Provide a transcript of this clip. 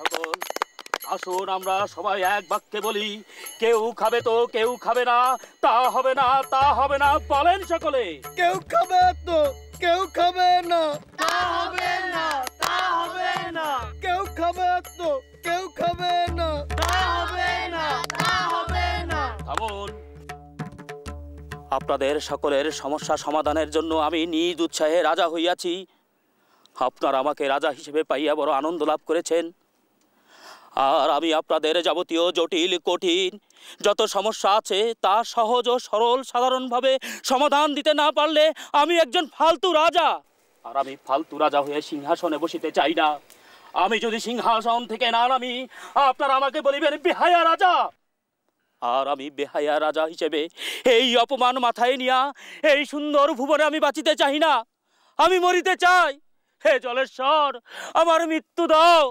সকল, আসুন আমরা সবাই এক বাক্যে বলি, কেউ খাবে তো কেউ খাবে না, তা হবে না, তা হবে না, বলেন সকলে। কেউ খাবে তো কেউ খাবে না, তা হবে না, তা হবে না, কেউ খাবে তো কেউ খাবে না, তা হবে না, তা হবে না। থামুন। আপনাদের সকলের সমস্যা সমাধানের জন্য আমি নিজ উৎসাহে রাজা হইয়াছি। আপনারা আমাকে রাজা হিসেবে পাইয়া বড় আনন্দ লাভ করেছেন। আর আমি আপনাদের যাবতীয় জটিল কঠিন যত সমস্যা আছে তা সহজ ও সরল সাধারণভাবে সমাধান দিতে না পারলে আমি একজন ফালতু রাজা। আর আমি ফালতু রাজা হয়ে সিংহাসনে বসিতে চাই না। আমি যদি সিংহাসন থেকে না নামি, আপনারা আমাকে বলিবেন বেহায়া রাজা। আর আমি বেহায়া রাজা হিসেবে এই অপমান মাথায় নিয়া এই সুন্দর ভুবনে আমি বাঁচিতে চাই না। আমি মরিতে চাই। হে জলেশ্বর, আমার মৃত্যু দাও।